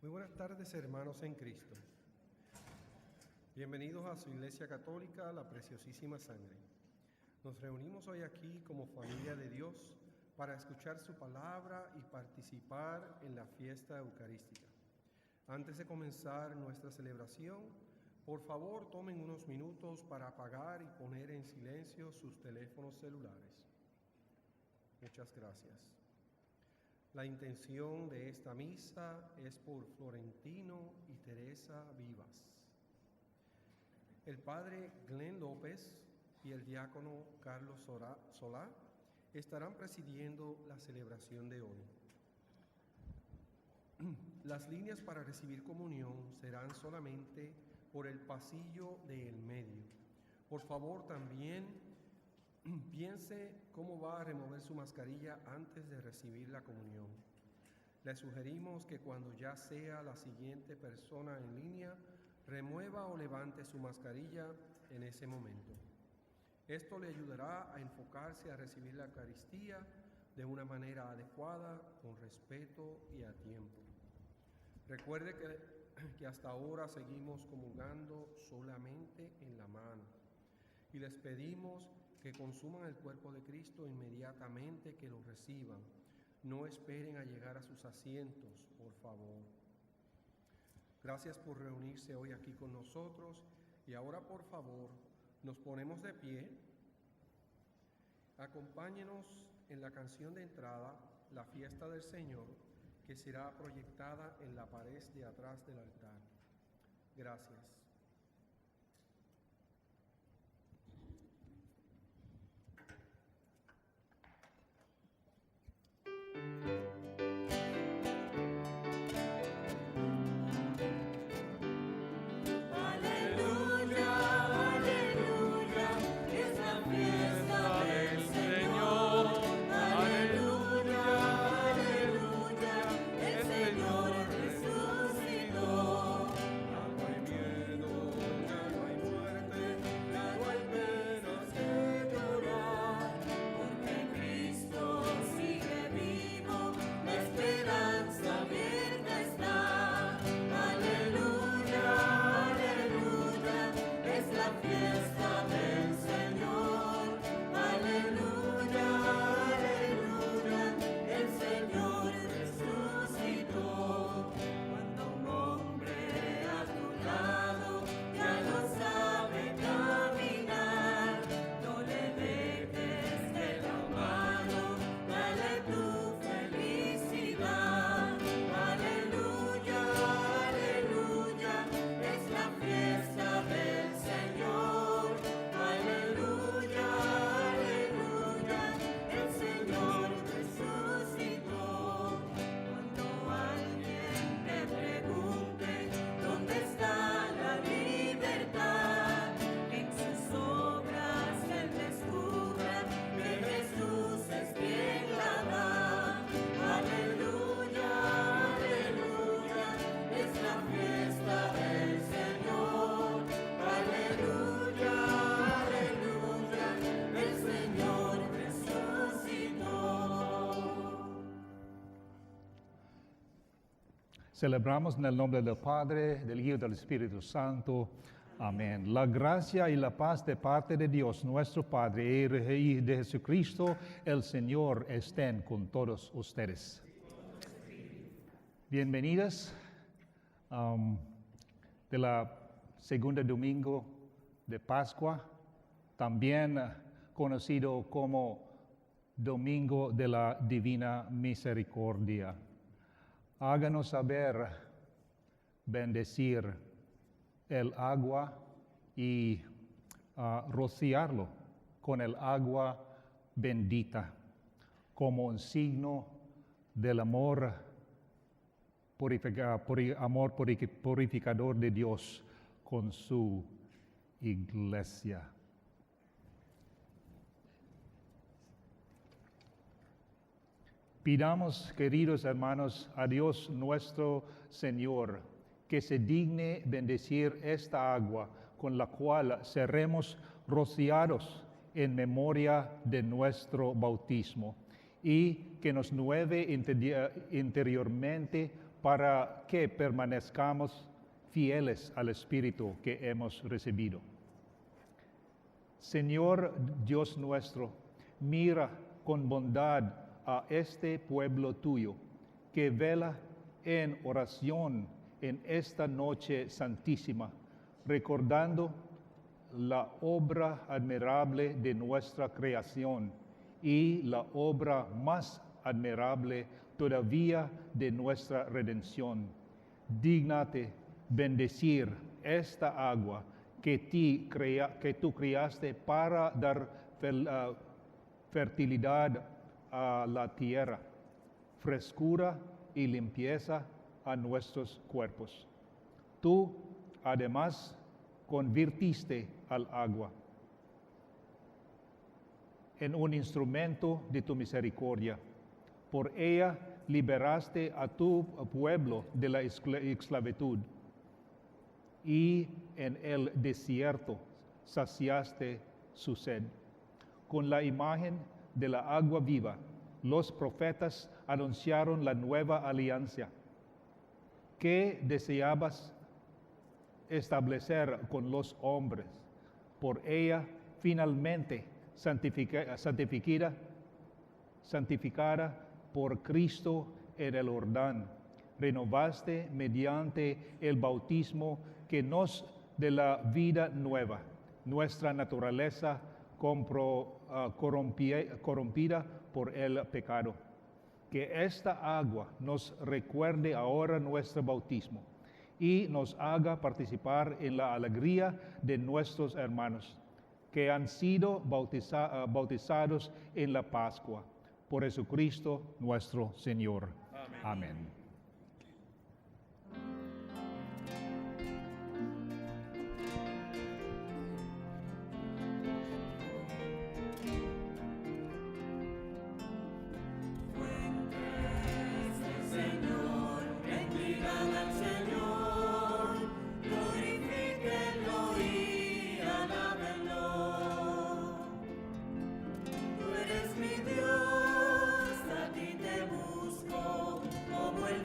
Muy buenas tardes, hermanos en Cristo. Bienvenidos a su Iglesia Católica, la Preciosísima Sangre. Nos reunimos hoy aquí como familia de Dios para escuchar su palabra y participar en la fiesta eucarística. Antes de comenzar nuestra celebración, por favor tomen unos minutos para apagar y poner en silencio sus teléfonos celulares. Muchas gracias. La intención de esta misa es por Florentino y Teresa Vivas. El padre Glenn López y el diácono Carlos Solá estarán presidiendo la celebración de hoy. Las líneas para recibir comunión serán solamente por el pasillo del medio. Por favor, también piense cómo va a remover su mascarilla antes de recibir la comunión. Le sugerimos que cuando ya sea la siguiente persona en línea, remueva o levante su mascarilla en ese momento. Esto le ayudará a enfocarse a recibir la Eucaristía de una manera adecuada, con respeto y a tiempo. Recuerde que hasta ahora seguimos comulgando solamente en la mano y les pedimos que consuman el cuerpo de Cristo inmediatamente que lo reciban. No esperen a llegar a sus asientos, por favor. Gracias por reunirse hoy aquí con nosotros y ahora, por favor, nos ponemos de pie. Acompáñenos en la canción de entrada, La Fiesta del Señor, que será proyectada en la pared de atrás del altar. Gracias. Celebramos en el nombre del Padre, del Hijo y del Espíritu Santo. Amén. La gracia y la paz de parte de Dios, nuestro Padre, y de Jesucristo, el Señor, estén con todos ustedes. Bienvenidas de la segunda domingo de Pascua, también conocido como Domingo de la Divina Misericordia. Háganos saber bendecir el agua y rociarlo con el agua bendita como un signo del amor purificador de Dios con su iglesia. Pidamos, queridos hermanos, a Dios nuestro Señor, que se digne bendecir esta agua con la cual seremos rociados en memoria de nuestro bautismo y que nos nueve interiormente para que permanezcamos fieles al Espíritu que hemos recibido. Señor Dios nuestro, mira con bondad a este pueblo tuyo, que vela en oración en esta noche santísima, recordando la obra admirable de nuestra creación y la obra más admirable todavía de nuestra redención. Dígnate bendecir esta agua que tú creaste para dar fertilidad a la tierra, frescura y limpieza a nuestros cuerpos. Tú, además, convirtiste al agua en un instrumento de tu misericordia. Por ella liberaste a tu pueblo de la esclavitud y en el desierto saciaste su sed. Con la imagen de la agua viva, los profetas anunciaron la nueva alianza que deseabas establecer con los hombres. Por ella, finalmente, santificada por Cristo en el Jordán, renovaste mediante el bautismo que nos de la vida nueva, nuestra naturaleza corrompida por el pecado. Que esta agua nos recuerde ahora nuestro bautismo y nos haga participar en la alegría de nuestros hermanos que han sido bautizados en la Pascua. Por Jesucristo nuestro Señor. Amén. Amén. Como el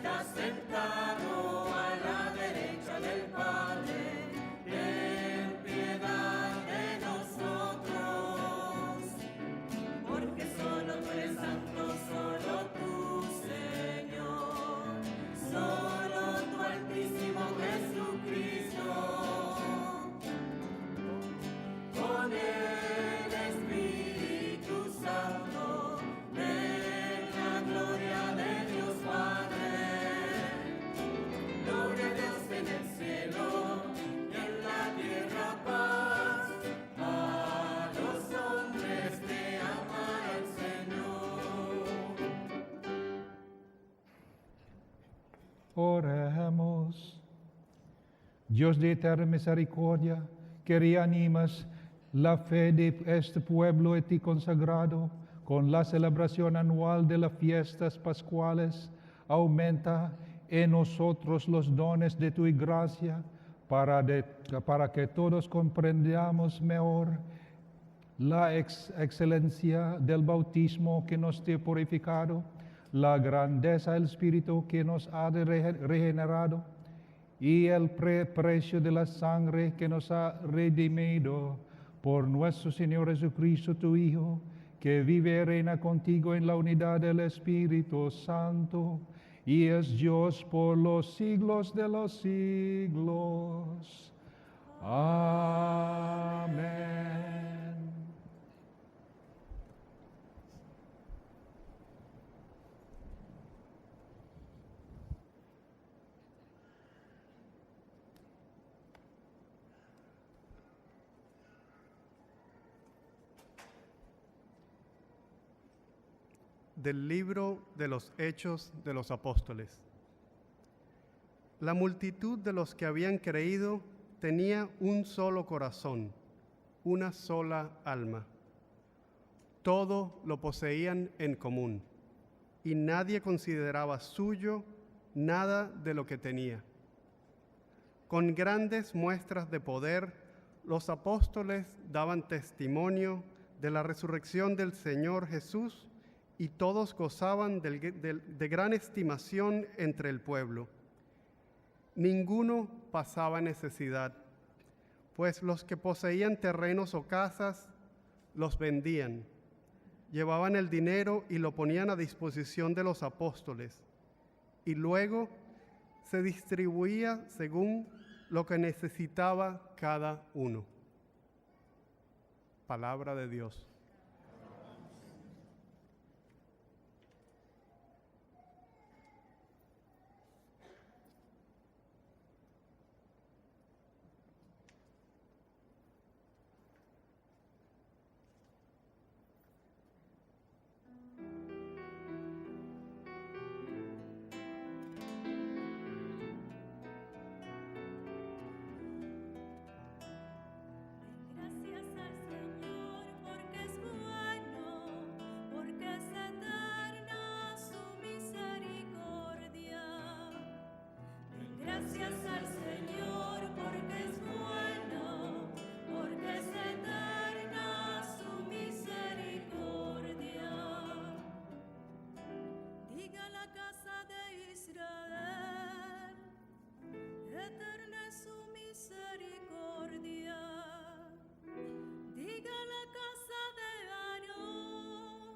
está sentado a la derecha del Padre, ten piedad de nosotros, porque solo tú eres santo, solo tú, Señor, solo tu Altísimo Jesucristo, con el Espíritu Santo, ven la gloria de Dios Padre. Gloria a Dios en el cielo y en la tierra paz, a los hombres que aman al Señor. Oremos. Dios de eterna misericordia, que reanimas la fe de este pueblo a ti consagrado con la celebración anual de las fiestas pascuales, aumenta en nosotros los dones de tu gracia para que todos comprendamos mejor la excelencia del bautismo que nos ha purificado, la grandeza del Espíritu que nos ha regenerado y el precio de la sangre que nos ha redimido por nuestro Señor Jesucristo, tu Hijo, que vive y reina contigo en la unidad del Espíritu Santo, y es Dios por los siglos de los siglos. Amén. Del libro de los Hechos de los Apóstoles. La multitud de los que habían creído tenía un solo corazón, una sola alma. Todo lo poseían en común, y nadie consideraba suyo nada de lo que tenía. Con grandes muestras de poder, los apóstoles daban testimonio de la resurrección del Señor Jesús, y todos gozaban de gran estimación entre el pueblo. Ninguno pasaba necesidad, pues los que poseían terrenos o casas los vendían, llevaban el dinero y lo ponían a disposición de los apóstoles, y luego se distribuía según lo que necesitaba cada uno. Palabra de Dios. Gracias al Señor porque es bueno, porque es eterna su misericordia. Gracias al Señor porque es bueno, porque es eterna su misericordia. Diga la casa de Israel, eterna es su misericordia. Diga la casa de Aarón,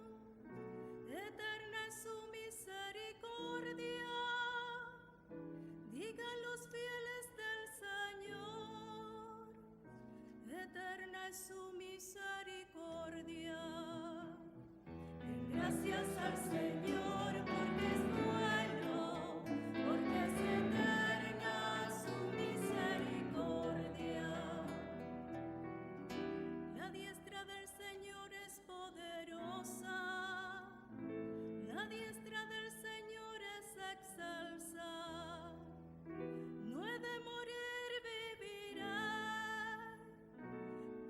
eterna es su misericordia. Digan los fieles del Señor, eterna es su misericordia. Gracias al Señor porque es bueno, porque es eterna su misericordia. La diestra del Señor es poderosa, la diestra del Señor es excelsa. No he de morir, viviré,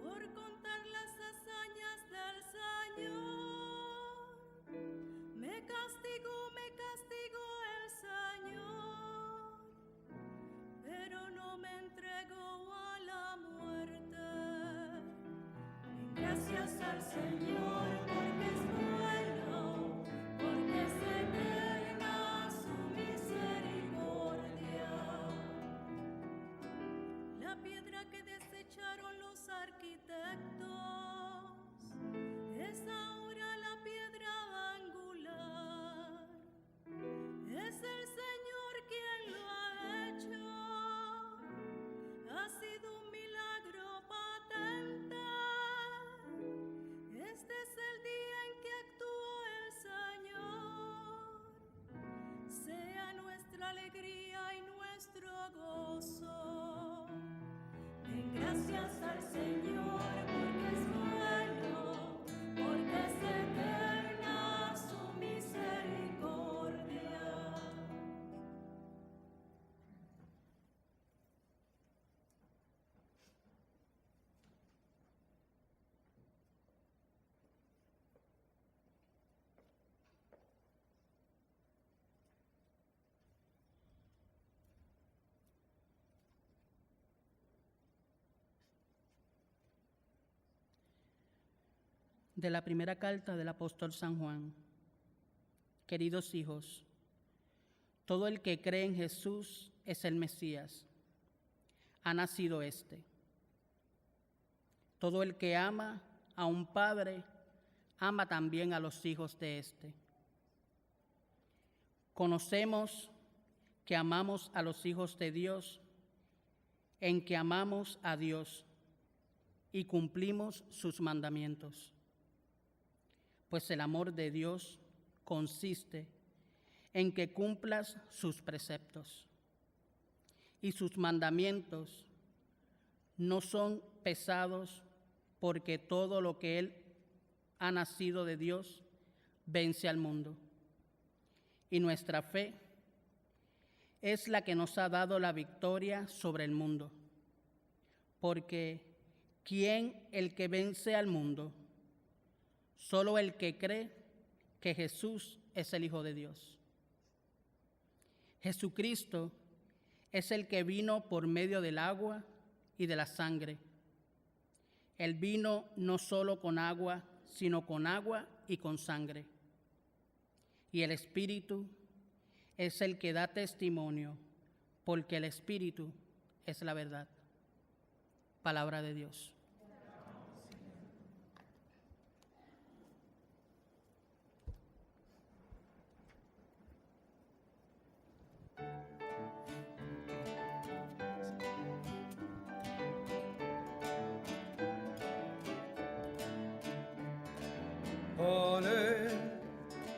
por contar las hazañas del Señor. Me castigó el Señor, pero no me entregó a la muerte. Gracias al Señor porque es bueno, porque es eterna su misericordia. piedra que desecharon los arquitectos es ahora la piedra angular. Es el Señor quien lo ha hecho. Ha sido un milagro patente. Este es el día en que actuó el Señor. Sea nuestra alegría y nuestro gozo. Den gracias al Señor porque es bueno, porque es eterna su misericordia. De la primera carta del apóstol San Juan. Queridos hijos, todo el que cree en Jesús es el Mesías. Ha nacido éste. Todo el que ama a un padre, ama también a los hijos de éste. Conocemos que amamos a los hijos de Dios, en que amamos a Dios y cumplimos sus mandamientos. Pues el amor de Dios consiste en que cumplas sus preceptos. Y sus mandamientos no son pesados, porque todo lo que Él ha nacido de Dios vence al mundo. Y nuestra fe es la que nos ha dado la victoria sobre el mundo. Porque ¿quién el que vence al mundo? Solo el que cree que Jesús es el Hijo de Dios. Jesucristo es el que vino por medio del agua y de la sangre. Él vino no solo con agua, sino con agua y con sangre. Y el Espíritu es el que da testimonio, porque el Espíritu es la verdad. Palabra de Dios.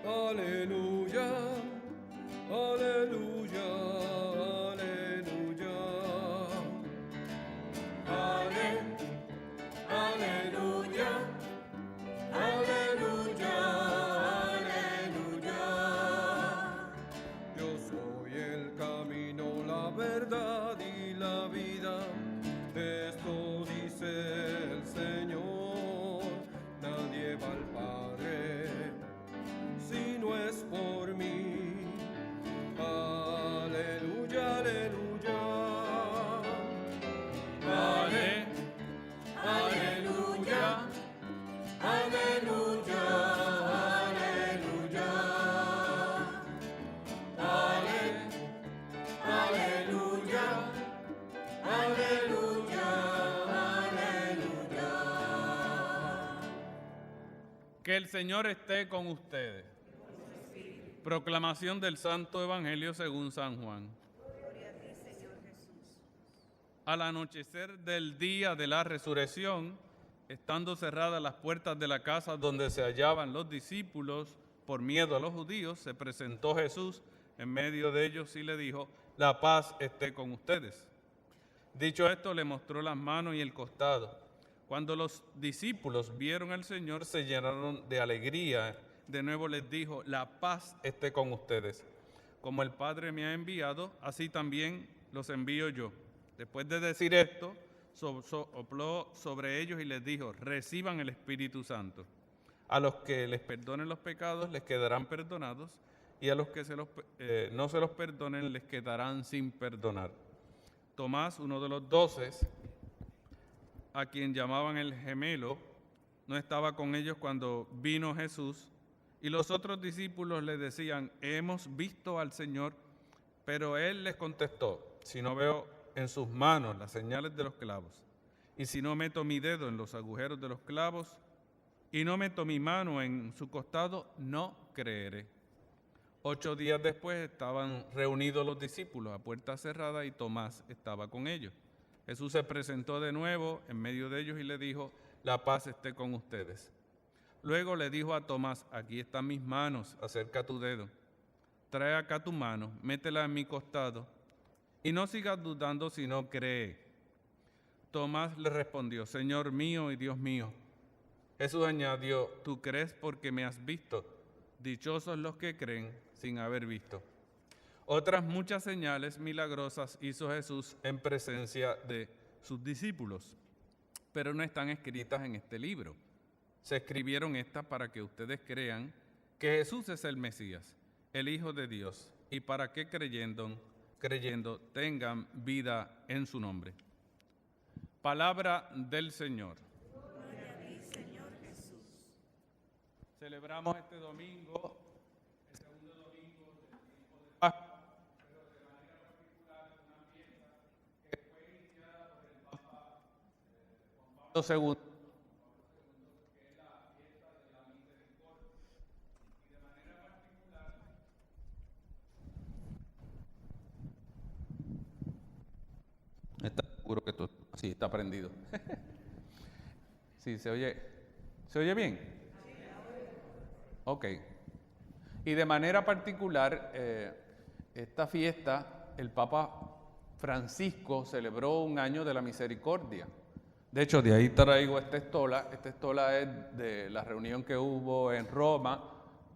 Aleluya, aleluya, aleluya. Aleluya, aleluya, aleluya. Yo soy el camino, la verdad y la vida. Esto dice el Señor. Nadie va al Padre si no es por mí. Aleluya, aleluya. Aleluya, aleluya, aleluya. Aleluya, aleluya, aleluya. Que el Señor esté con ustedes. Proclamación del Santo Evangelio según San Juan. Al anochecer del día de la resurrección, estando cerradas las puertas de la casa donde se hallaban los discípulos, por miedo a los judíos, se presentó Jesús en medio de ellos y le dijo: la paz esté con ustedes. Dicho esto, le mostró las manos y el costado. Cuando los discípulos vieron al Señor, se llenaron de alegría. De nuevo les dijo: la paz esté con ustedes. Como el Padre me ha enviado, así también los envío yo. Después de decir esto, sopló sobre ellos y les dijo: reciban el Espíritu Santo. A los que les perdonen los pecados les quedarán perdonados, y a los que no se los perdonen les quedarán sin perdonar. Tomás, uno de los 12, a quien llamaban el gemelo, no estaba con ellos cuando vino Jesús, y los otros discípulos le decían: hemos visto al Señor. Pero él les contestó: si no veo en sus manos las señales de los clavos, y si no meto mi dedo en los agujeros de los clavos, y no meto mi mano en su costado, no creeré. 8 días después estaban reunidos los discípulos a puerta cerrada y Tomás estaba con ellos. Jesús se presentó de nuevo en medio de ellos y le dijo: la paz esté con ustedes. Luego le dijo a Tomás: aquí están mis manos, acerca tu dedo. Trae acá tu mano, métela en mi costado, y no sigas dudando, sino cree. Tomás le respondió: Señor mío y Dios mío. Jesús añadió: tú crees porque me has visto. Dichosos los que creen sin haber visto. Otras muchas señales milagrosas hizo Jesús en presencia de sus discípulos, pero no están escritas en este libro. Se escribieron estas para que ustedes crean que Jesús es el Mesías, el Hijo de Dios, y para que creyendo tengan vida en su nombre. Palabra del Señor. Gloria a ti, Señor Jesús. Celebramos este domingo, el segundo domingo del tiempo de Pascua, pero de manera particular una fiesta que fue iniciada por el Papa Juan Pablo II, que es la fiesta de la misericordia. Y de manera particular, ¿está seguro que esto sí está prendido? Sí, ¿se oye bien? Ok. Y de manera particular, esta fiesta, el Papa Francisco celebró un año de la misericordia. De hecho, de ahí traigo esta estola. Esta estola es de la reunión que hubo en Roma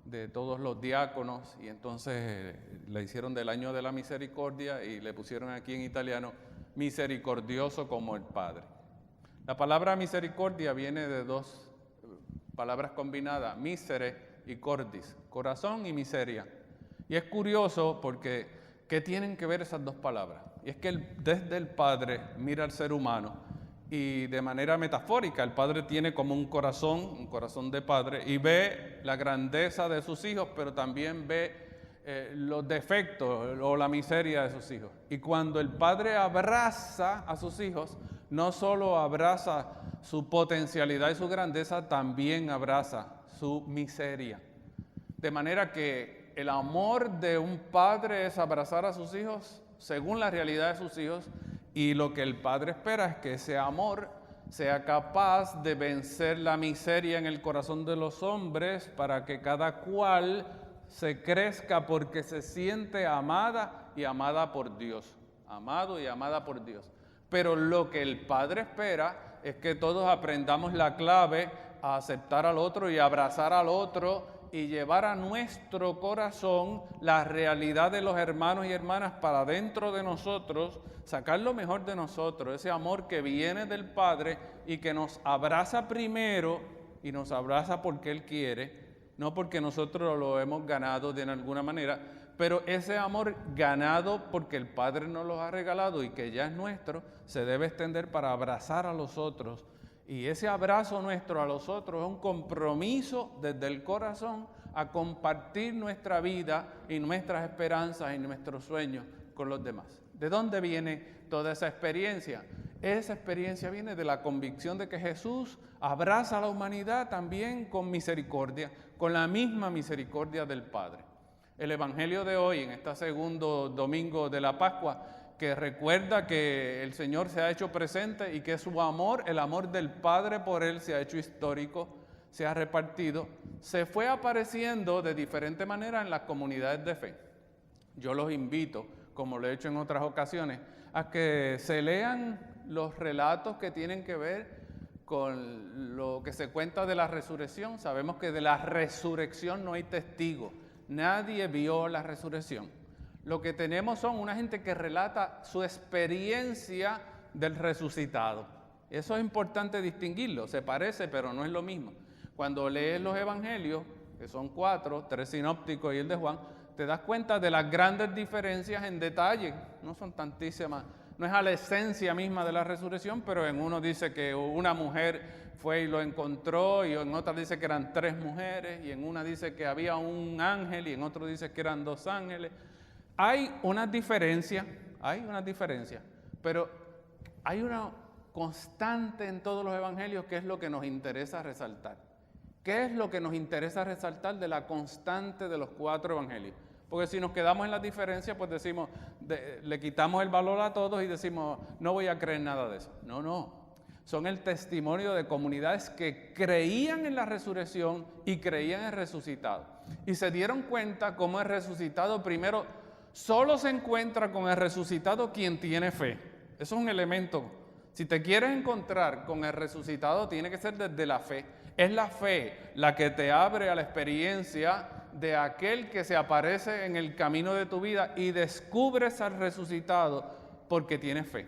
de todos los diáconos, y entonces la hicieron del año de la misericordia y le pusieron aquí en italiano: misericordioso como el Padre. La palabra misericordia viene de dos palabras combinadas: misere y cordis, corazón y miseria. Y es curioso porque ¿qué tienen que ver esas dos palabras? Y es que desde el Padre mira al ser humano, y de manera metafórica el Padre tiene como un corazón de Padre, y ve la grandeza de sus hijos, pero también ve los defectos o la miseria de sus hijos. Y cuando el Padre abraza a sus hijos, no solo abraza su potencialidad y su grandeza, también abraza su miseria. De manera que el amor de un padre es abrazar a sus hijos según la realidad de sus hijos, y lo que el Padre espera es que ese amor sea capaz de vencer la miseria en el corazón de los hombres, para que cada cual se crezca porque se siente amada y amada por Dios. Amado y amada por Dios. Pero lo que el Padre espera es que todos aprendamos la clave a aceptar al otro y abrazar al otro, y llevar a nuestro corazón la realidad de los hermanos y hermanas para dentro de nosotros, sacar lo mejor de nosotros, ese amor que viene del Padre y que nos abraza primero, y nos abraza porque Él quiere, no porque nosotros lo hemos ganado de alguna manera, pero ese amor ganado porque el Padre nos lo ha regalado y que ya es nuestro, se debe extender para abrazar a los otros. Y ese abrazo nuestro a los otros es un compromiso desde el corazón a compartir nuestra vida y nuestras esperanzas y nuestros sueños con los demás. ¿De dónde viene toda esa experiencia? Esa experiencia viene de la convicción de que Jesús abraza a la humanidad también con misericordia, con la misma misericordia del Padre. El Evangelio de hoy, en este segundo domingo de la Pascua, que recuerda que el Señor se ha hecho presente y que su amor, el amor del Padre por Él, se ha hecho histórico, se ha repartido, se fue apareciendo de diferente manera en las comunidades de fe. Yo los invito, como lo he hecho en otras ocasiones, a que se lean los relatos que tienen que ver con lo que se cuenta de la resurrección. Sabemos que de la resurrección no hay testigo, nadie vio la resurrección. Lo que tenemos son una gente que relata su experiencia del resucitado. Eso es importante distinguirlo, se parece pero no es lo mismo. Cuando lees los evangelios, que son 4, 3 sinópticos y el de Juan, te das cuenta de las grandes diferencias en detalle, no son tantísimas, no es a la esencia misma de la resurrección, pero en uno dice que una mujer fue y lo encontró, y en otra dice que eran 3 mujeres, y en una dice que había un ángel, y en otro dice que eran 2 ángeles. Hay una diferencia, Pero hay una constante en todos los evangelios que es lo que nos interesa resaltar. ¿Qué es lo que nos interesa resaltar de la constante de los 4 evangelios? Porque si nos quedamos en las diferencias, pues decimos, le quitamos el valor a todos y decimos, no voy a creer nada de eso. No. Son el testimonio de comunidades que creían en la resurrección y creían en el resucitado. Y se dieron cuenta cómo el resucitado primero solo se encuentra con el resucitado quien tiene fe. Eso es un elemento. Si te quieres encontrar con el resucitado, tiene que ser desde la fe. Es la fe la que te abre a la experiencia de aquel que se aparece en el camino de tu vida y descubres al resucitado porque tienes fe.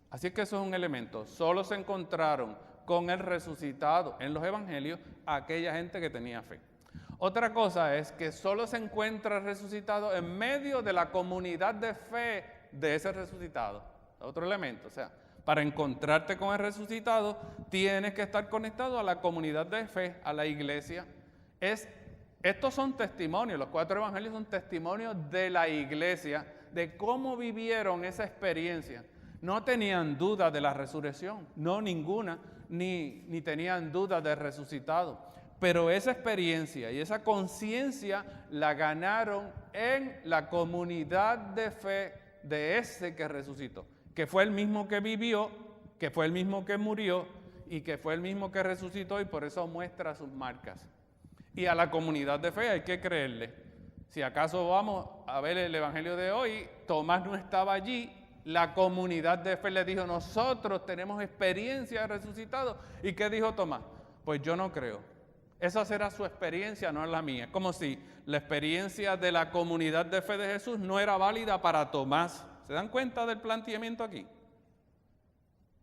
Así que eso es un elemento. Solo se encontraron con el resucitado en los evangelios aquella gente que tenía fe. Otra cosa es que solo se encuentra el resucitado en medio de la comunidad de fe de ese resucitado. Otro elemento, o sea, para encontrarte con el resucitado tienes que estar conectado a la comunidad de fe, a la iglesia. Estos son testimonios, los 4 evangelios son testimonios de la iglesia, de cómo vivieron esa experiencia. No tenían duda de la resurrección, no ninguna, ni tenían duda del resucitado. Pero esa experiencia y esa conciencia la ganaron en la comunidad de fe de ese que resucitó, que fue el mismo que vivió, que fue el mismo que murió y que fue el mismo que resucitó y por eso muestra sus marcas. Y a la comunidad de fe hay que creerle. Si acaso vamos a ver el evangelio de hoy, Tomás no estaba allí. La comunidad de fe le dijo, nosotros tenemos experiencia de resucitado. ¿Y qué dijo Tomás? Pues yo no creo. Esa será su experiencia, no es la mía. Es como si la experiencia de la comunidad de fe de Jesús no era válida para Tomás. ¿Se dan cuenta del planteamiento aquí?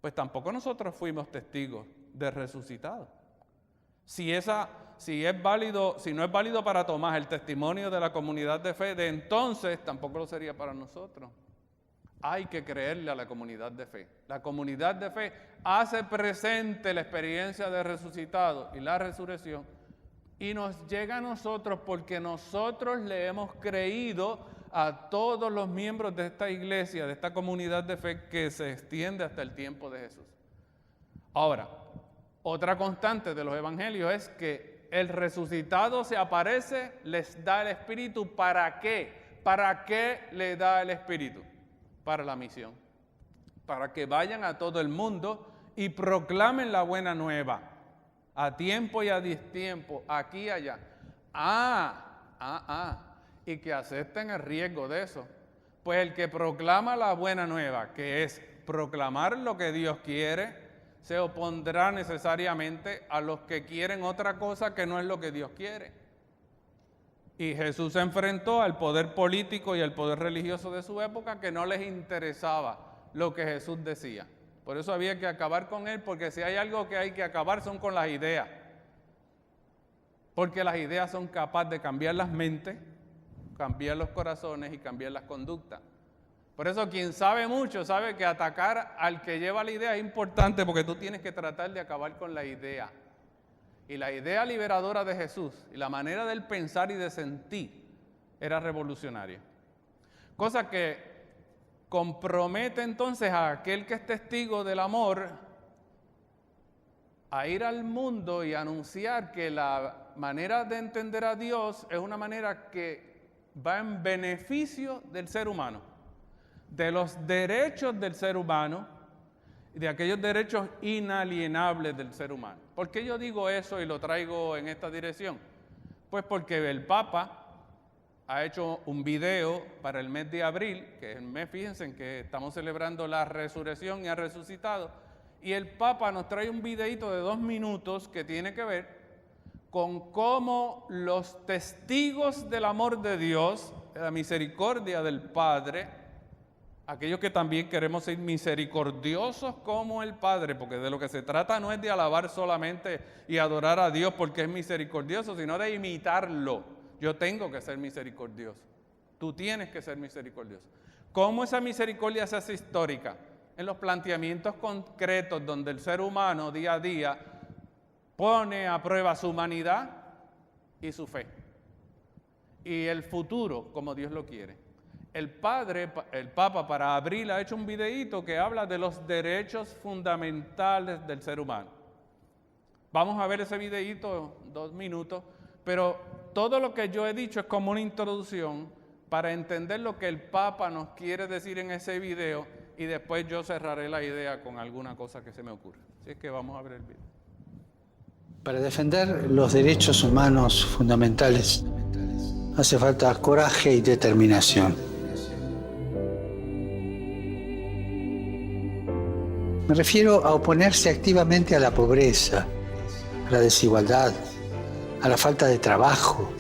Pues tampoco nosotros fuimos testigos de resucitado. Si no es válido para Tomás el testimonio de la comunidad de fe, de entonces tampoco lo sería para nosotros. Hay que creerle a la comunidad de fe. La comunidad de fe hace presente la experiencia de resucitado y la resurrección y nos llega a nosotros porque nosotros le hemos creído a todos los miembros de esta iglesia, de esta comunidad de fe que se extiende hasta el tiempo de Jesús. Ahora, otra constante de los evangelios es que el resucitado se aparece, les da el Espíritu. ¿Para qué? ¿Para qué le da el Espíritu? Para la misión, para que vayan a todo el mundo y proclamen la buena nueva, a tiempo y a destiempo, aquí y allá. Y que acepten el riesgo de eso. Pues el que proclama la buena nueva, que es proclamar lo que Dios quiere, se opondrá necesariamente a los que quieren otra cosa que no es lo que Dios quiere. Y Jesús se enfrentó al poder político y al poder religioso de su época que no les interesaba lo que Jesús decía. Por eso había que acabar con él, porque si hay algo que hay que acabar son con las ideas. Porque las ideas son capaces de cambiar las mentes, cambiar los corazones y cambiar las conductas. Por eso quien sabe mucho sabe que atacar al que lleva la idea es importante porque tú tienes que tratar de acabar con la idea. Y la idea liberadora de Jesús y la manera de él pensar y de sentir era revolucionaria. Cosa que compromete entonces a aquel que es testigo del amor a ir al mundo y anunciar que la manera de entender a Dios es una manera que va en beneficio del ser humano, de los derechos del ser humano, de aquellos derechos inalienables del ser humano. ¿Por qué yo digo eso y lo traigo en esta dirección? Pues porque el Papa ha hecho un video para el mes de abril, que es el mes, fíjense, en que estamos celebrando la resurrección y ha resucitado, y el Papa nos trae un videito de 2 minutos que tiene que ver con cómo los testigos del amor de Dios, de la misericordia del Padre, aquellos que también queremos ser misericordiosos como el Padre, porque de lo que se trata no es de alabar solamente y adorar a Dios porque es misericordioso, sino de imitarlo. Yo tengo que ser misericordioso. Tú tienes que ser misericordioso. ¿Cómo esa misericordia se hace histórica? En los planteamientos concretos donde el ser humano día a día pone a prueba su humanidad y su fe. Y el futuro como Dios lo quiere. el Papa para abril ha hecho un videíto que habla de los derechos fundamentales del ser humano. Vamos a ver ese videíto, 2 minutos, pero todo lo que yo he dicho es como una introducción para entender lo que el Papa nos quiere decir en ese video y después yo cerraré la idea con alguna cosa que se me ocurra. Así es que vamos a ver el video. Para defender los derechos humanos fundamentales hace falta coraje y determinación. Me refiero a oponerse activamente a la pobreza, a la desigualdad, a la falta de trabajo,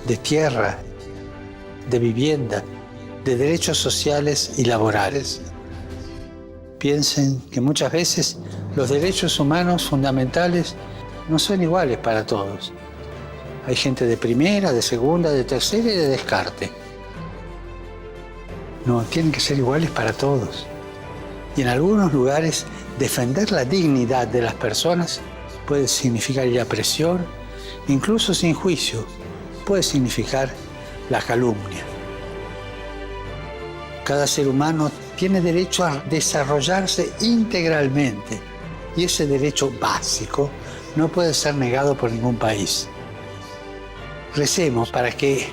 de tierra, de vivienda, de derechos sociales y laborales. Piensen que muchas veces los derechos humanos fundamentales no son iguales para todos. Hay gente de primera, de segunda, de tercera y de descarte. No, tienen que ser iguales para todos. Y en algunos lugares, defender la dignidad de las personas puede significar ir a prisión, incluso sin juicio, puede significar la calumnia. Cada ser humano tiene derecho a desarrollarse integralmente y ese derecho básico no puede ser negado por ningún país. Recemos para que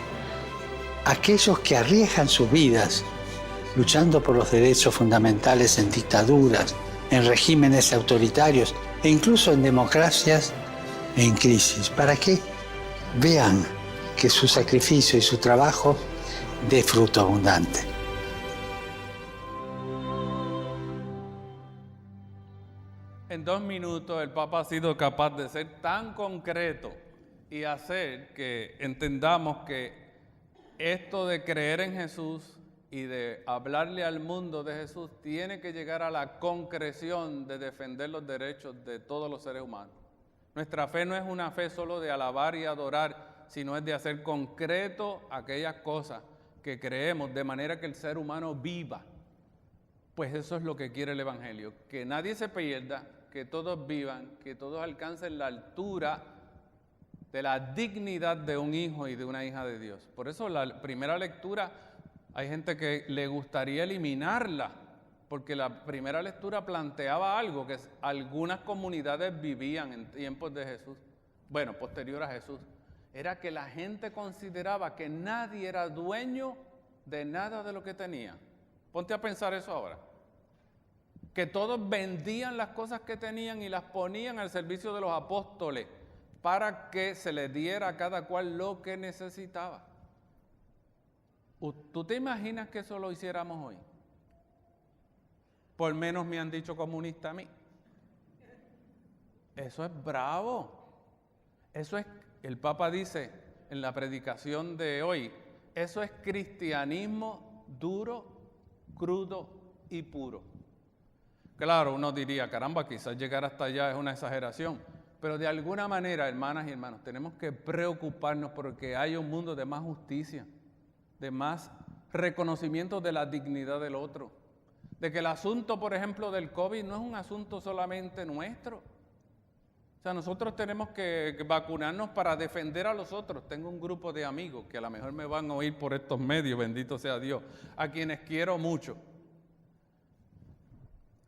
aquellos que arriesgan sus vidas luchando por los derechos fundamentales en dictaduras, en regímenes autoritarios e incluso en democracias en crisis, para que vean que su sacrificio y su trabajo dé fruto abundante. En 2 minutos el Papa ha sido capaz de ser tan concreto y hacer que entendamos que esto de creer en Jesús y de hablarle al mundo de Jesús tiene que llegar a la concreción de defender los derechos de todos los seres humanos. Nuestra fe no es una fe solo de alabar y adorar, sino es de hacer concreto aquellas cosas que creemos de manera que el ser humano viva. Pues eso es lo que quiere el Evangelio, que nadie se pierda, que todos vivan, que todos alcancen la altura de la dignidad de un hijo y de una hija de Dios. Por eso la primera lectura, hay gente que le gustaría eliminarla, porque la primera lectura planteaba algo que algunas comunidades vivían en tiempos de Jesús, bueno, posterior a Jesús, era que la gente consideraba que nadie era dueño de nada de lo que tenía. Ponte a pensar eso ahora. Que todos vendían las cosas que tenían y las ponían al servicio de los apóstoles para que se les diera a cada cual lo que necesitaba. ¿Tú te imaginas que eso lo hiciéramos hoy? Por menos me han dicho comunista a mí. Eso es bravo. Eso es, el Papa dice en la predicación de hoy, eso es cristianismo duro, crudo y puro. Claro, uno diría, caramba, quizás llegar hasta allá es una exageración, pero de alguna manera, hermanas y hermanos, tenemos que preocuparnos porque hay un mundo de más justicia, de más reconocimiento de la dignidad del otro, de que el asunto, por ejemplo, del COVID no es un asunto solamente nuestro. O sea, nosotros tenemos que vacunarnos para defender a los otros. Tengo un grupo de amigos que a lo mejor me van a oír por estos medios, bendito sea Dios, a quienes quiero mucho.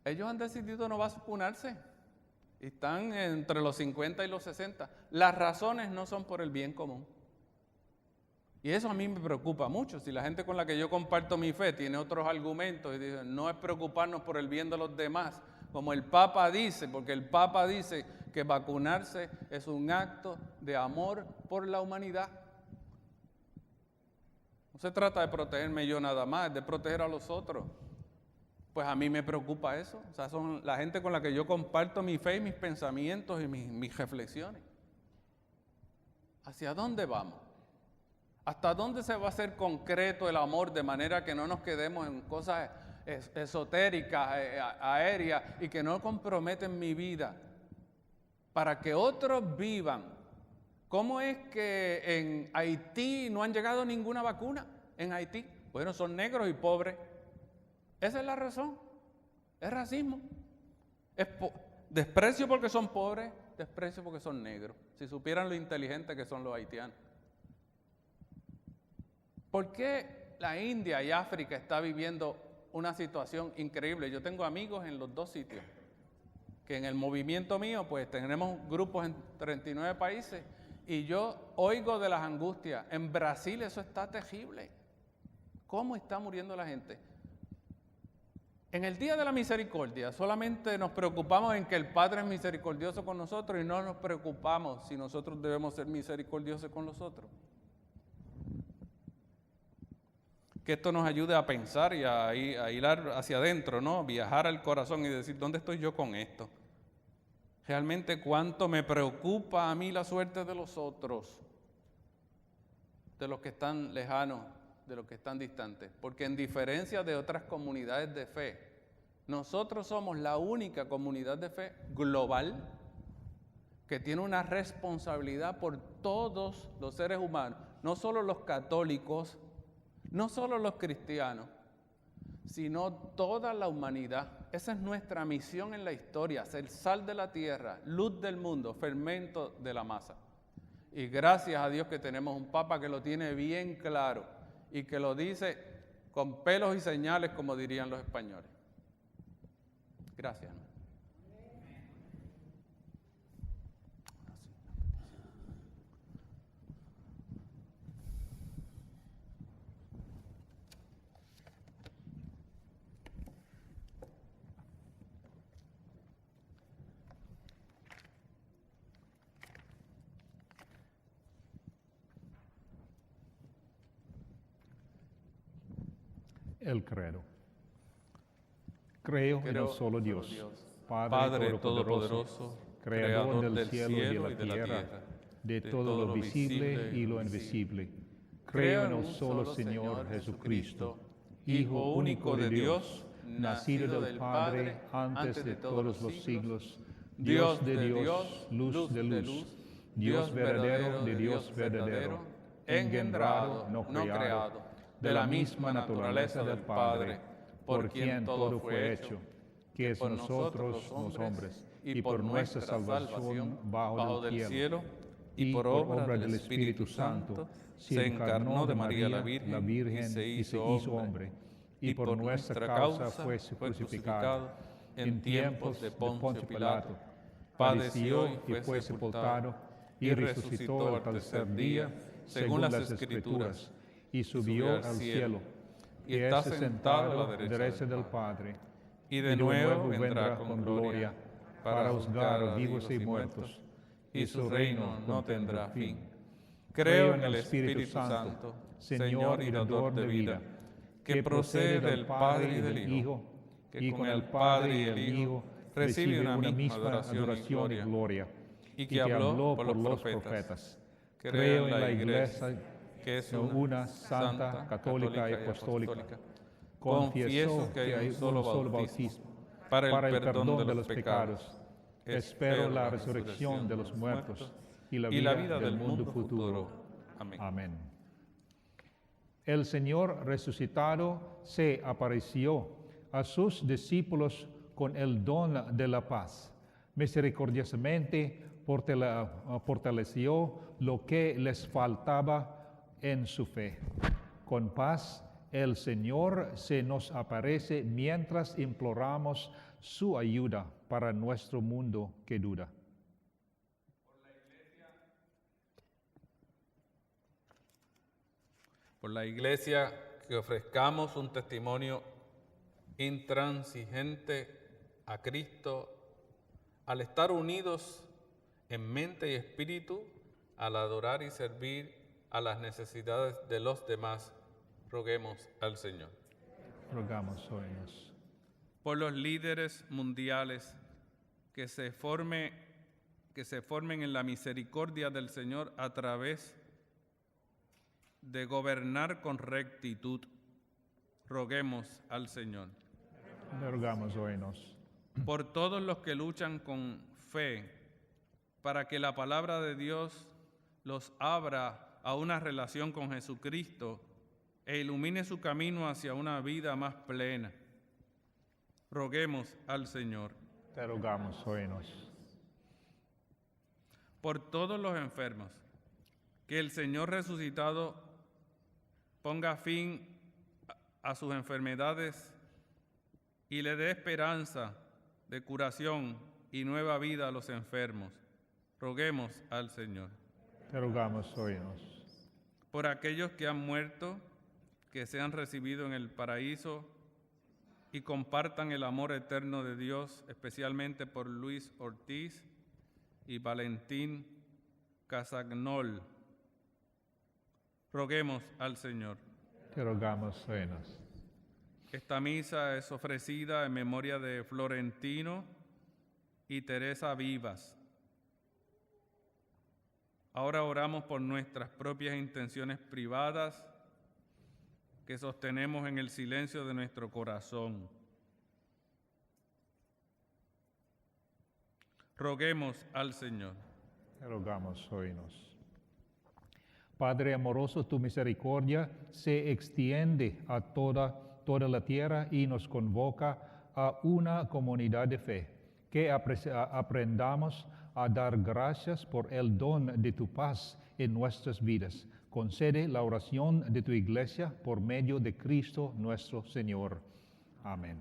Ellos han decidido no vacunarse. Están entre los 50 y los 60. Las razones no son por el bien común. Y eso a mí me preocupa mucho. Si la gente con la que yo comparto mi fe tiene otros argumentos y dice, no es preocuparnos por el bien de los demás, como el Papa dice, porque el Papa dice que vacunarse es un acto de amor por la humanidad. No se trata de protegerme yo nada más, es de proteger a los otros. Pues a mí me preocupa eso. O sea, son la gente con la que yo comparto mi fe y mis pensamientos y mis reflexiones. ¿Hacia dónde vamos? ¿Hasta dónde se va a hacer concreto el amor de manera que no nos quedemos en cosas esotéricas, aéreas y que no comprometen mi vida para que otros vivan? ¿Cómo es que en Haití no han llegado ninguna vacuna? En Haití, bueno, son negros y pobres. Esa es la razón. Es racismo. Es desprecio porque son pobres, desprecio porque son negros. Si supieran lo inteligentes que son los haitianos. ¿Por qué la India y África está viviendo una situación increíble. Yo tengo amigos en los dos sitios, que en el movimiento mío pues tenemos grupos en 39 países y yo oigo de las angustias. En Brasil eso está terrible. ¿Cómo está muriendo la gente? En el Día de la Misericordia solamente nos preocupamos en que el Padre es misericordioso con nosotros y no nos preocupamos si nosotros debemos ser misericordiosos con los otros. Que esto nos ayude a pensar y a hilar hacia adentro, ¿no? Viajar al corazón y decir, ¿dónde estoy yo con esto? Realmente, ¿cuánto me preocupa a mí la suerte de los otros? De los que están lejanos, de los que están distantes. Porque en diferencia de otras comunidades de fe, nosotros somos la única comunidad de fe global que tiene una responsabilidad por todos los seres humanos, no solo los católicos, no solo los cristianos, sino toda la humanidad. Esa es nuestra misión en la historia, ser sal de la tierra, luz del mundo, fermento de la masa. Y gracias a Dios que tenemos un Papa que lo tiene bien claro y que lo dice con pelos y señales, como dirían los españoles. Gracias. El credo. Creo en el solo Dios, Padre Todopoderoso, Creador del cielo y de la tierra, de todo lo visible y lo invisible. Creo en el solo Señor Jesucristo, Hijo único de Dios, nacido del Padre antes de todos los siglos, Dios de Dios, luz de luz, Dios verdadero de Dios verdadero, engendrado, no creado, de la misma naturaleza del Padre, por quien todo fue hecho, que es nosotros los hombres, y por nuestra salvación bajo del cielo, y por obra del Espíritu Santo, se encarnó de María la Virgen y se hizo hombre, y por nuestra causa fue crucificado en tiempos de Poncio Pilato, padeció y fue sepultado, y resucitó al tercer día, según las Escrituras, y subió al cielo, y está sentado a la derecha del Padre, y de nuevo vendrá con gloria para juzgar a vivos y muertos, y su reino no tendrá fin. Creo en el Espíritu Santo, Señor y dador de vida, que procede del Padre y del Hijo, que con el Padre y el Hijo recibe una misma adoración y gloria, y que habló por los profetas. Creo en la Iglesia, que es una santa, católica y apostólica. Confieso que hay un solo bautismo para el perdón de los pecados. Espero la resurrección de los muertos y la vida del mundo futuro. Amén. El Señor resucitado se apareció a sus discípulos con el don de la paz. Misericordiosamente fortaleció lo que les faltaba en su fe. Con paz, el Señor se nos aparece mientras imploramos su ayuda para nuestro mundo que duda. Por la Iglesia, que ofrezcamos un testimonio intransigente a Cristo, al estar unidos en mente y espíritu, al adorar y servir a las necesidades de los demás, roguemos al Señor. Rogamos, óyenos. Por los líderes mundiales, que se formen en la misericordia del Señor a través de gobernar con rectitud, roguemos al Señor. Rogamos, óyenos. Por todos los que luchan con fe, para que la palabra de Dios los abra a una relación con Jesucristo e ilumine su camino hacia una vida más plena. Roguemos al Señor. Te rogamos, óyenos. Por todos los enfermos, que el Señor resucitado ponga fin a sus enfermedades y le dé esperanza de curación y nueva vida a los enfermos. Roguemos al Señor. Te rogamos, óyenos. Por aquellos que han muerto, que sean recibidos en el paraíso y compartan el amor eterno de Dios, especialmente por Luis Ortiz y Valentín Casagnol. Roguemos al Señor. Te rogamos, óyenos. Esta misa es ofrecida en memoria de Florentino y Teresa Vivas. Ahora oramos por nuestras propias intenciones privadas que sostenemos en el silencio de nuestro corazón. Roguemos al Señor. Te rogamos, óyenos. Padre amoroso, tu misericordia se extiende a toda la tierra y nos convoca a una comunidad de fe, que aprendamos a dar gracias por el don de tu paz en nuestras vidas. Concede la oración de tu iglesia por medio de Cristo nuestro Señor. Amén.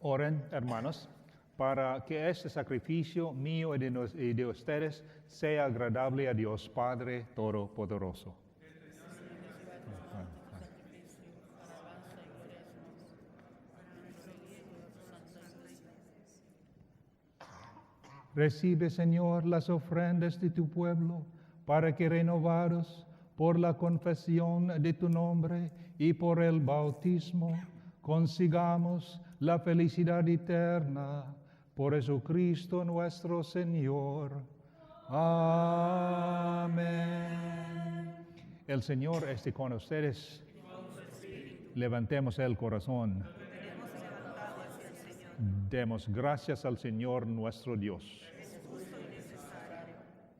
Oren, hermanos, para que este sacrificio mío y de ustedes sea agradable a Dios Padre Todopoderoso. Recibe, Señor, las ofrendas de tu pueblo, para que renovados por la confesión de tu nombre y por el bautismo, consigamos la felicidad eterna por Jesucristo nuestro Señor. Amén. El Señor esté con ustedes. Levantemos el corazón. Demos gracias al Señor nuestro Dios.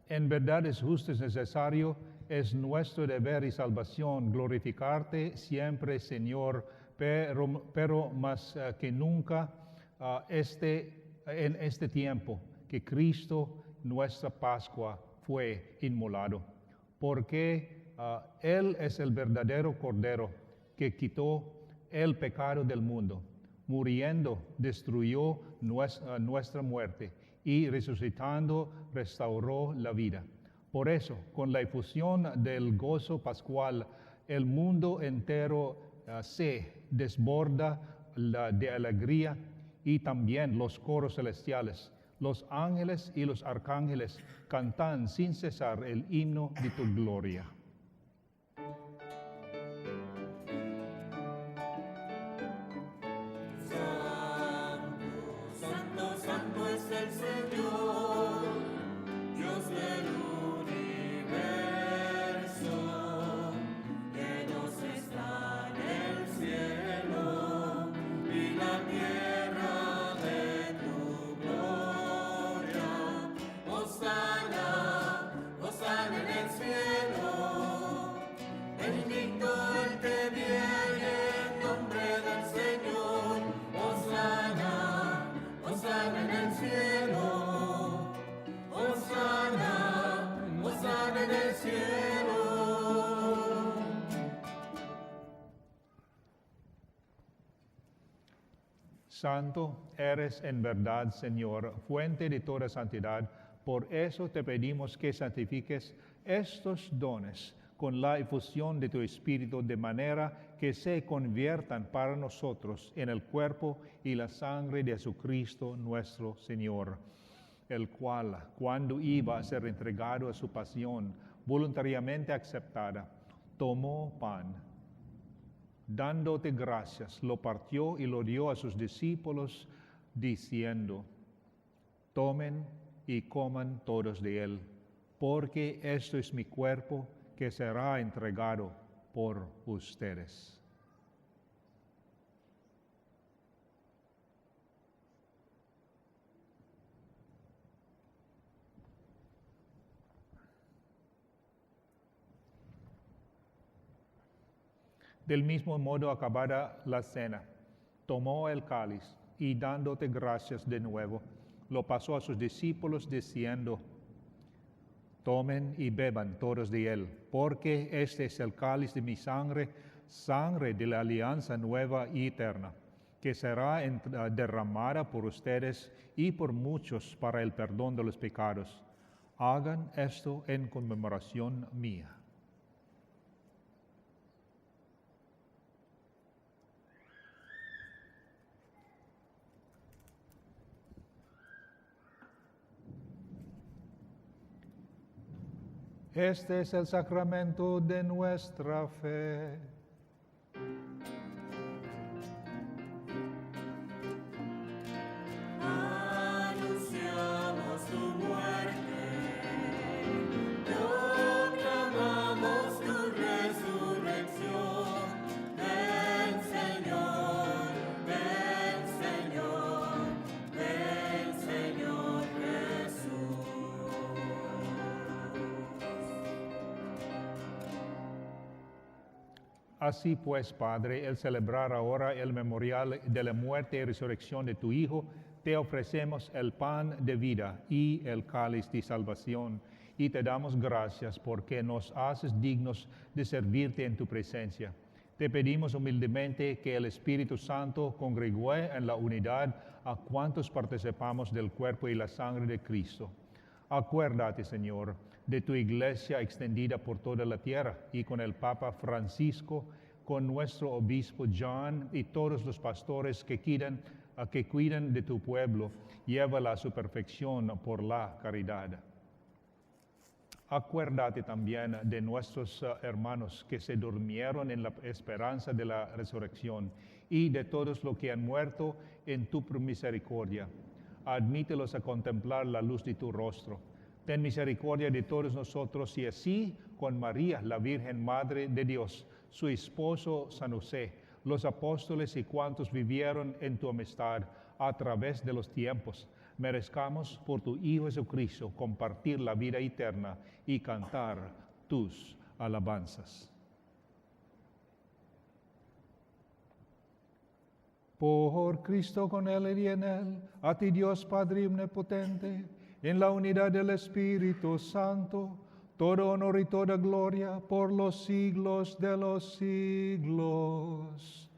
En verdad es justo y necesario, es nuestro deber y salvación glorificarte siempre, Señor, pero más que nunca en este tiempo que Cristo, nuestra Pascua, fue inmolado, porque Él es el verdadero Cordero que quitó el pecado del mundo. Muriendo, destruyó nuestra muerte y resucitando, restauró la vida. Por eso, con la efusión del gozo pascual, el mundo entero se desborda de alegría, y también los coros celestiales, los ángeles y los arcángeles cantan sin cesar el himno de tu gloria. Santo eres en verdad, Señor, fuente de toda santidad. Por eso te pedimos que santifiques estos dones con la efusión de tu Espíritu, de manera que se conviertan para nosotros en el cuerpo y la sangre de Jesucristo nuestro Señor, el cual, cuando iba a ser entregado a su pasión voluntariamente aceptada, tomó pan. Dándote gracias, lo partió y lo dio a sus discípulos, diciendo: tomen y coman todos de él, porque esto es mi cuerpo que será entregado por ustedes. Del mismo modo, acabada la cena, tomó el cáliz y dándote gracias de nuevo, lo pasó a sus discípulos diciendo: tomen y beban todos de él, porque este es el cáliz de mi sangre, sangre de la alianza nueva y eterna, que será derramada por ustedes y por muchos para el perdón de los pecados. Hagan esto en conmemoración mía. Este es el sacramento de nuestra fe. Anunciamos tu muerte, proclamamos tu resurrección. Ven Señor, ven Señor, ven Señor Jesús. Así pues, Padre, al celebrar ahora el memorial de la muerte y resurrección de tu Hijo, te ofrecemos el pan de vida y el cáliz de salvación, y te damos gracias porque nos haces dignos de servirte en tu presencia. Te pedimos humildemente que el Espíritu Santo congregue en la unidad a cuantos participamos del cuerpo y la sangre de Cristo. Acuérdate, Señor, de tu iglesia extendida por toda la tierra y con el Papa Francisco, con nuestro obispo John y todos los pastores que cuidan de tu pueblo, llévala a su perfección por la caridad. Acuérdate también de nuestros hermanos que se durmieron en la esperanza de la resurrección y de todos los que han muerto en tu misericordia. Admítelos a contemplar la luz de tu rostro. Ten misericordia de todos nosotros y así con María, la Virgen Madre de Dios, su esposo San José, los apóstoles y cuantos vivieron en tu amistad a través de los tiempos, merezcamos por tu Hijo Jesucristo compartir la vida eterna y cantar tus alabanzas. Por Cristo, con Él y en Él, a ti Dios Padre omnipotente, en la unidad del Espíritu Santo, todo honor y toda gloria por los siglos de los siglos.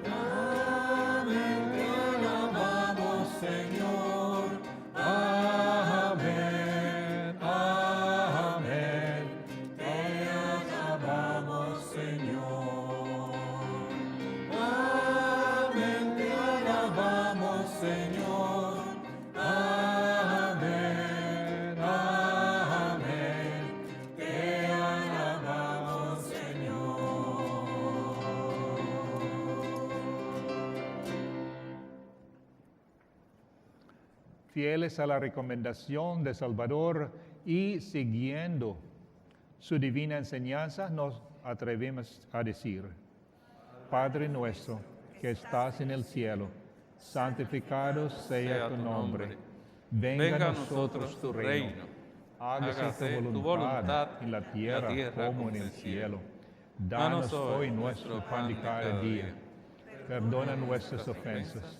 Amén, te alabamos, Señor. Amén, amén, te alabamos, Señor. Amén, te alabamos, Señor. Amén, amén, te alabamos, Señor. Fieles a la recomendación de Salvador y siguiendo su divina enseñanza, nos atrevemos a decir: Padre nuestro que estás en el cielo, santificado sea tu nombre. Venga a nosotros tu reino. Hágase tu voluntad en la tierra como en el cielo. Danos hoy nuestro pan de cada día. Perdona nuestras ofensas,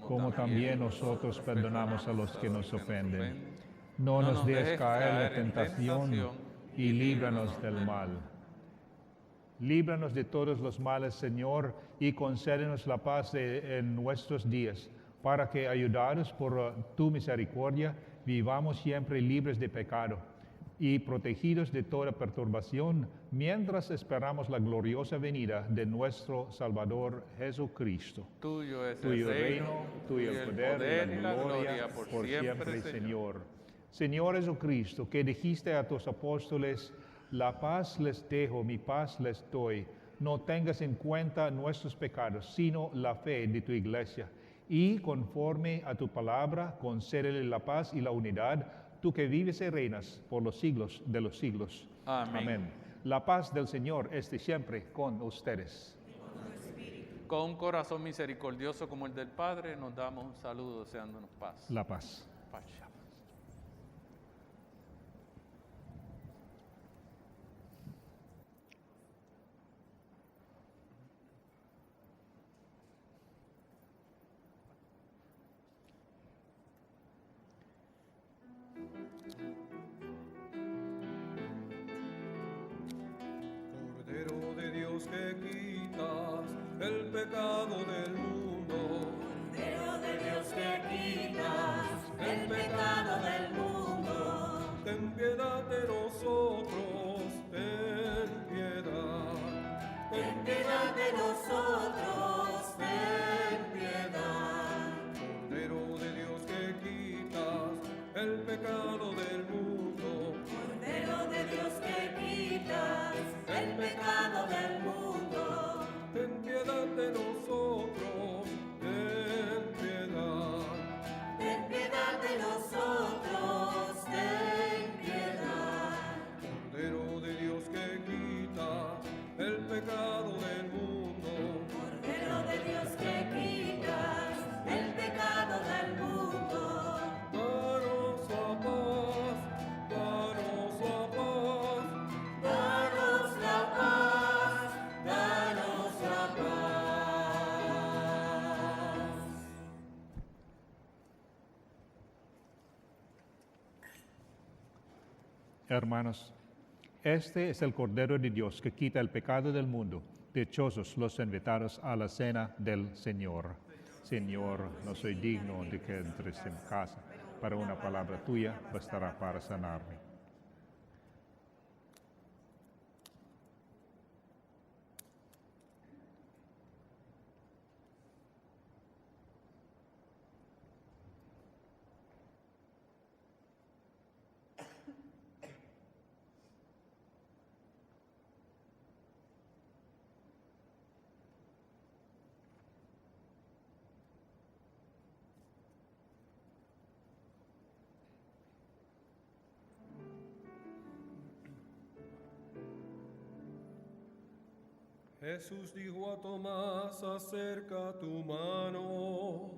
como también nosotros perdonamos a los que nos ofenden. No nos dejes caer en la tentación y líbranos del mal. Líbranos de todos los males, Señor, y concédenos la paz en nuestros días, para que, ayudados por tu misericordia, vivamos siempre libres de pecado y protegidos de toda perturbación, mientras esperamos la gloriosa venida de nuestro Salvador Jesucristo. Tuyo es Tuyo el reino, tuyo el poder y la gloria por siempre, Señor. Señor Jesucristo, que dijiste a tus apóstoles, la paz les dejo, mi paz les doy. No tengas en cuenta nuestros pecados, sino la fe de tu iglesia. Y conforme a tu palabra, concédele la paz y la unidad, tú que vives y reinas por los siglos de los siglos. Amén. La paz del Señor esté siempre con ustedes. Con un corazón misericordioso como el del Padre, nos damos un saludo deseándonos paz. La paz. Paz. Cordero de Dios que quitas el pecado del mundo. Cordero de Dios que quitas el pecado del mundo. Ten piedad de nosotros, ten piedad. Ten piedad de nosotros, ten piedad. Cordero de Dios que quitas el pecado del mundo. Cordero de Dios que quitas el pecado del mundo. Ten piedad de nosotros, ten piedad. Ten piedad de nosotros, ten piedad. Cordero de Dios que quita el pecado del mundo. Cordero de Dios que quitas el pecado del mundo. Danos la paz, danos la paz. Danos la paz, danos la paz. Hermanos, este es el Cordero de Dios que quita el pecado del mundo. Dichosos los invitados a la cena del Señor. Señor, no soy digno de que entres en casa, pero una palabra tuya bastará para sanarme. Jesús dijo a Tomás, acerca tu mano,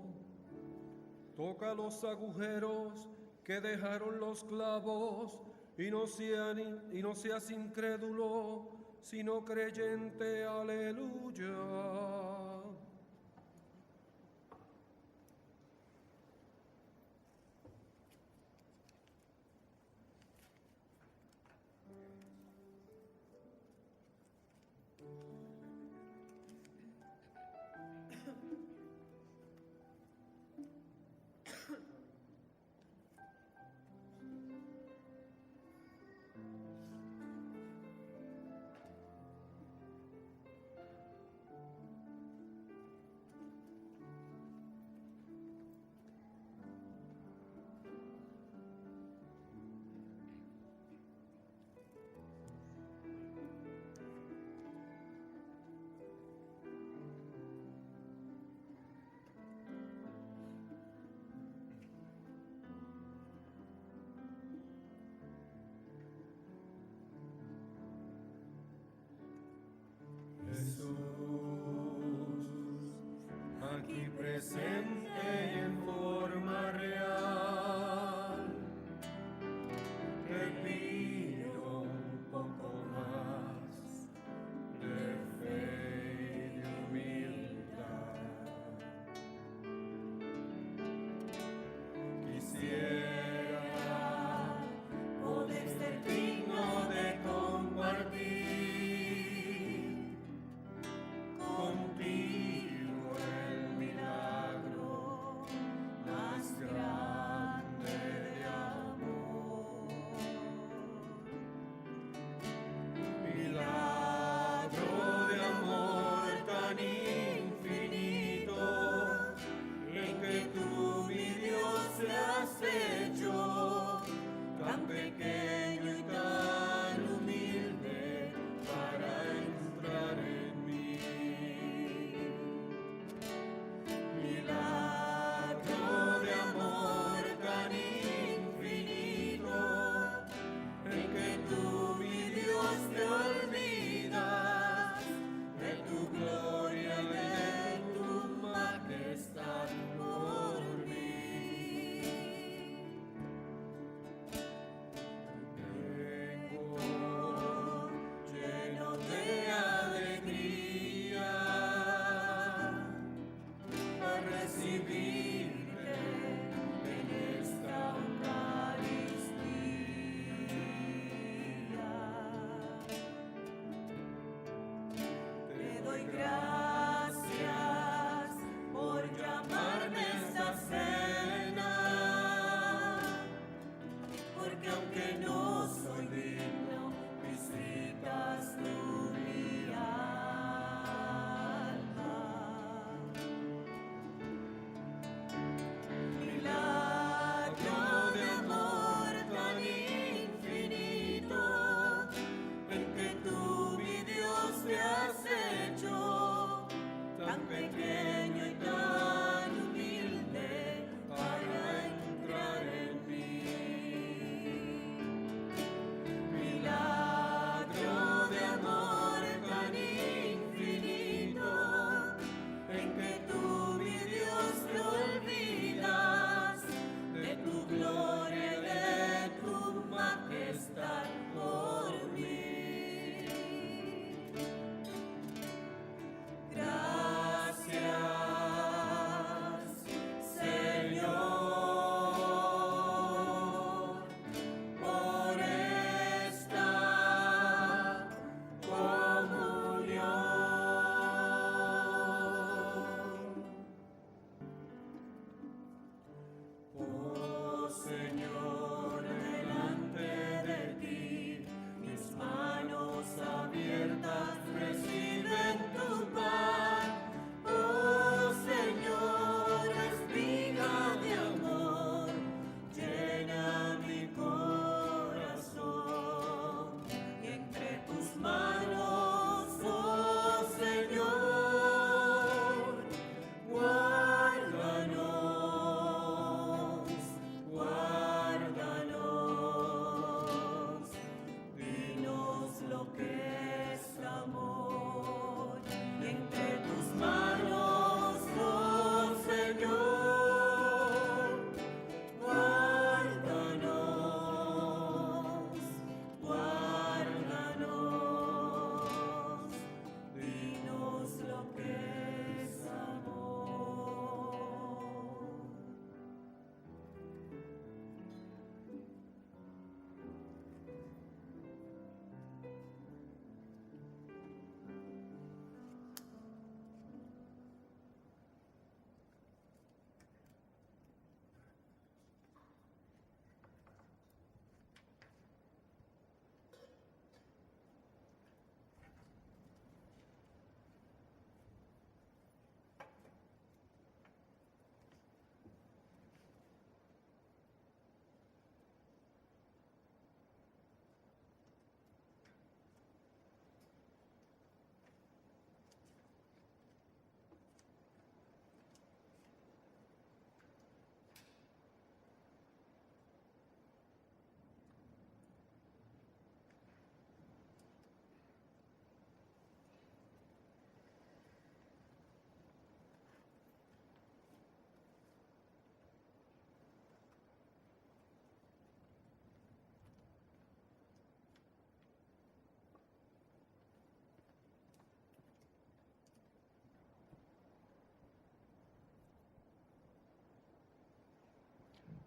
toca los agujeros que dejaron los clavos y no seas incrédulo, sino creyente, aleluya.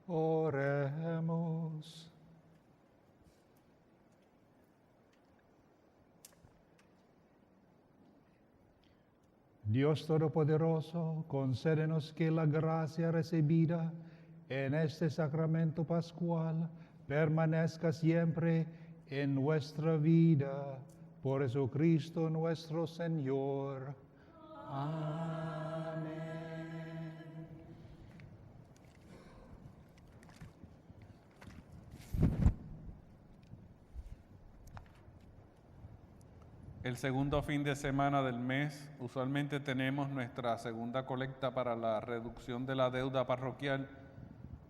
Oremos. Dios Todopoderoso, concédenos que la gracia recibida en este sacramento pascual permanezca siempre en nuestra vida. Por Jesucristo nuestro Señor. Amén. El segundo fin de semana del mes, usualmente tenemos nuestra segunda colecta para la reducción de la deuda parroquial.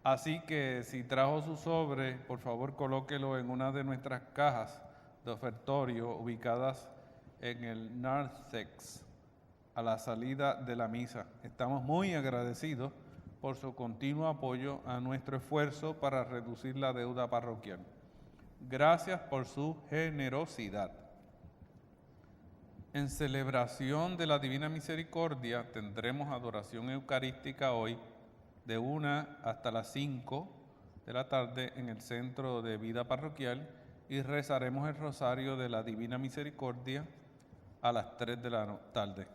Así que si trajo su sobre, por favor colóquelo en una de nuestras cajas de ofertorio ubicadas en el narthex a la salida de la misa. Estamos muy agradecidos por su continuo apoyo a nuestro esfuerzo para reducir la deuda parroquial. Gracias por su generosidad. En celebración de la Divina Misericordia tendremos adoración eucarística hoy de 1 hasta las 5 de la tarde en el Centro de Vida Parroquial y rezaremos el Rosario de la Divina Misericordia a las 3 de la tarde.